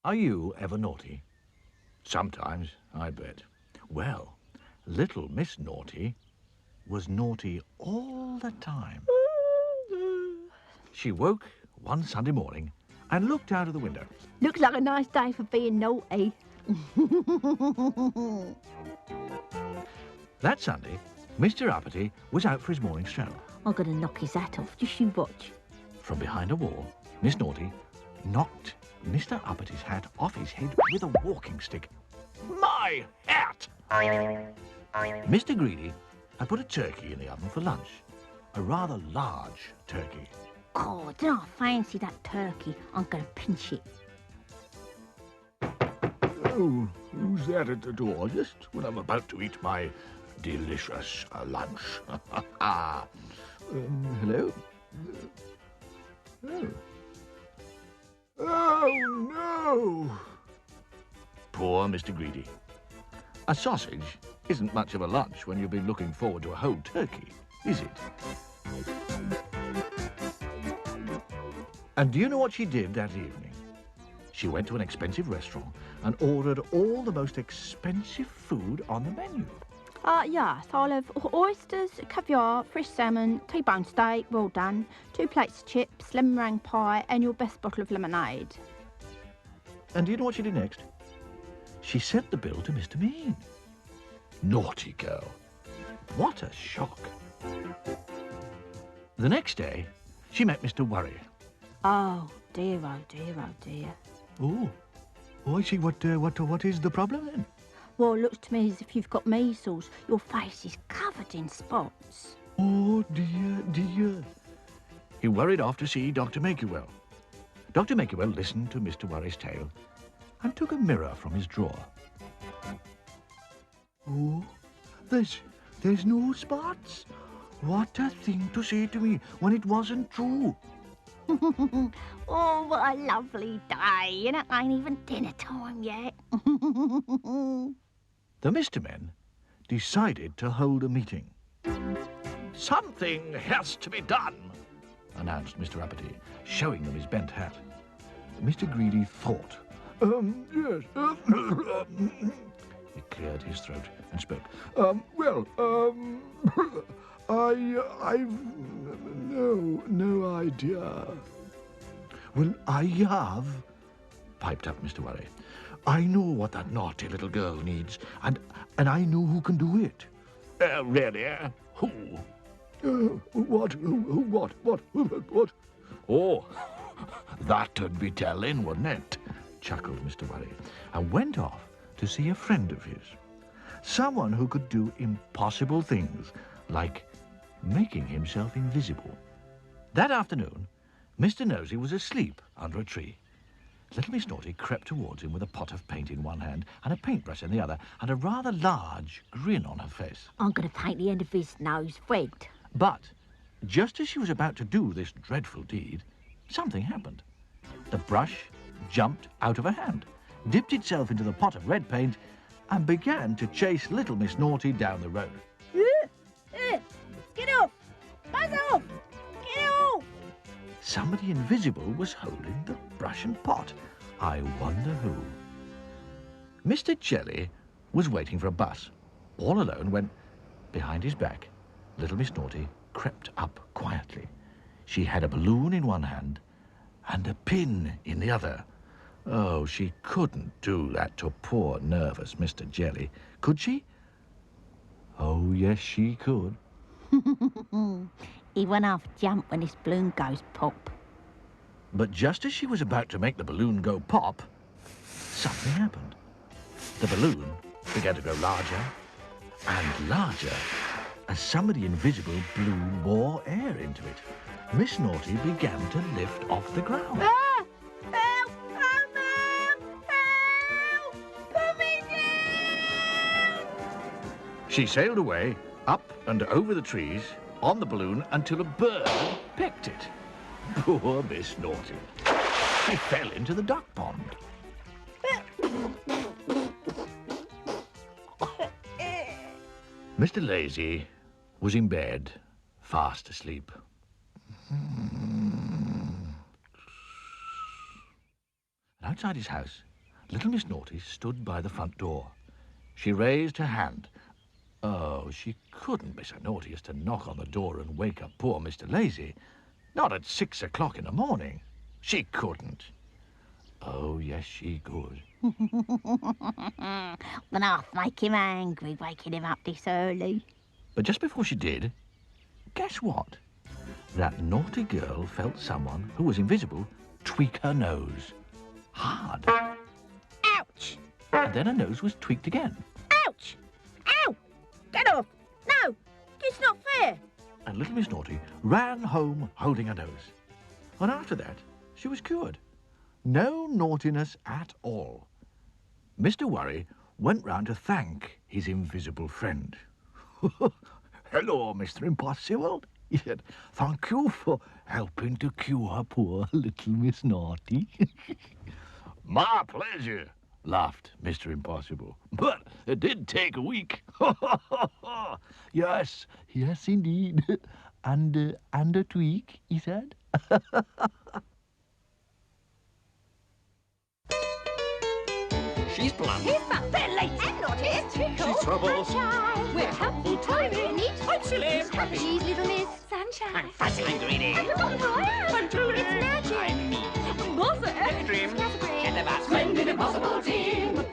Are you ever naughty? Sometimes, I bet. Well, little Miss Naughty was naughty all the time. She woke one Sunday morning and looked out of the window. Looks like a nice day for being naughty. That Sunday, Mr. Uppity was out for his morning stroll. I'm going to knock his hat off. Just you watch. From behind a wall, Miss Naughty knocked Mr. Uppity's hat off his head with a walking stick. My hat! Mr. Greedy had put a turkey in the oven for lunch. A rather large turkey. Oh, don't I fancy that turkey? I'm going to pinch it. Oh, who's that at the door just when I'm about to eat my delicious lunch? Hello? Oh. Oh, no! Poor Mr. Greedy. A sausage isn't much of a lunch when you've been looking forward to a whole turkey, is it? And do you know what she did that evening? She went to an expensive restaurant and ordered all the most expensive food on the menu. Yes, I'll have oysters, caviar, fresh salmon, T-bone steak, well done, 2 plates of chips, lemon meringue pie, and your best bottle of lemonade. And do you know what she did next? She sent the bill to Mr. Mean. Naughty girl. What a shock. The next day, she met Mr. Worry. Oh, dear, oh, dear, oh, dear. Oh, I see. What is the problem then? Well, it looks to me as if you've got measles. Your face is covered in spots. Oh, dear, dear. He worried off to see Dr. Makewell. Dr. Makewell listened to Mr. Worry's tale and took a mirror from his drawer. Oh, there's no spots. What a thing to say to me when it wasn't true. Oh, what a lovely day, and it ain't even dinner time yet. The Mr. Men decided to hold a meeting. Something has to be done, announced Mr. Uppity, showing them his bent hat. Mr. Greedy thought. Yes. He cleared his throat and spoke. I've no idea. Well, I have, piped up Mr. Worry. I know what that naughty little girl needs, and I know who can do it. Really? Who? What? Oh, that'd be telling, wouldn't it? Chuckled Mr. Worry, and went off to see a friend of his. Someone who could do impossible things, like making himself invisible. That afternoon, Mr. Nosey was asleep under a tree. Little Miss Naughty crept towards him with a pot of paint in one hand and a paintbrush in the other, and a rather large grin on her face. I'm going to paint the end of his nose red. But just as she was about to do this dreadful deed, something happened. The brush jumped out of her hand, dipped itself into the pot of red paint, and began to chase little Miss Naughty down the road. Get off! Buzz off! Get off! Somebody invisible was holding the brush and pot. I wonder who. Mr. Jelly was waiting for a bus. All alone when, behind his back, little Miss Naughty crept up quietly. She had a balloon in one hand and a pin in the other. Oh, she couldn't do that to poor, nervous Mr. Jelly, could she? Oh, yes, she could. He went off jump when his balloon goes pop. But just as she was about to make the balloon go pop, something happened. The balloon began to grow larger and larger as somebody invisible blew more air into it. Miss Naughty began to lift off the ground. Ah! Help! Oh, Mum! Help! Put me down! She sailed away, up and over the trees, on the balloon, until a bird pecked it. Poor Miss Naughty. She fell into the duck pond. Mr. Lazy was in bed, fast asleep. Outside his house, Little Miss Naughty stood by the front door. She raised her hand. Oh, she couldn't be so naughty as to knock on the door and wake up poor Mr. Lazy. Not at 6 o'clock in the morning. She couldn't. Oh, yes, she could. Then I'll make him angry, waking him up this early. But just before she did, guess what? That naughty girl felt someone who was invisible tweak her nose. Hard. Ouch! And then her nose was tweaked again. Ouch! Ow! Get off! No! It's not fair! And little Miss Naughty ran home holding her nose. And after that, she was cured. No naughtiness at all. Mr. Worry went round to thank his invisible friend. Hello, Mr. Impossible, he said. Thank you for helping to cure poor little Miss Naughty. My pleasure, laughed Mr. Impossible. But it did take a week. Yes, yes, indeed. And a tweak, he said. She's blunt. He's fun. They're late. And naughty. And tickle. She's trouble. Sunshine. We're helpful, tiny, neat. I'm silly. She's happy. She's little Miss Sunshine. I'm fuzzy. I'm greedy. And the bottom royal. I'm truly. It's magic. I'm mean. Buzzer. Dream. Scatterbrain. Get the bat. Splendid impossible team.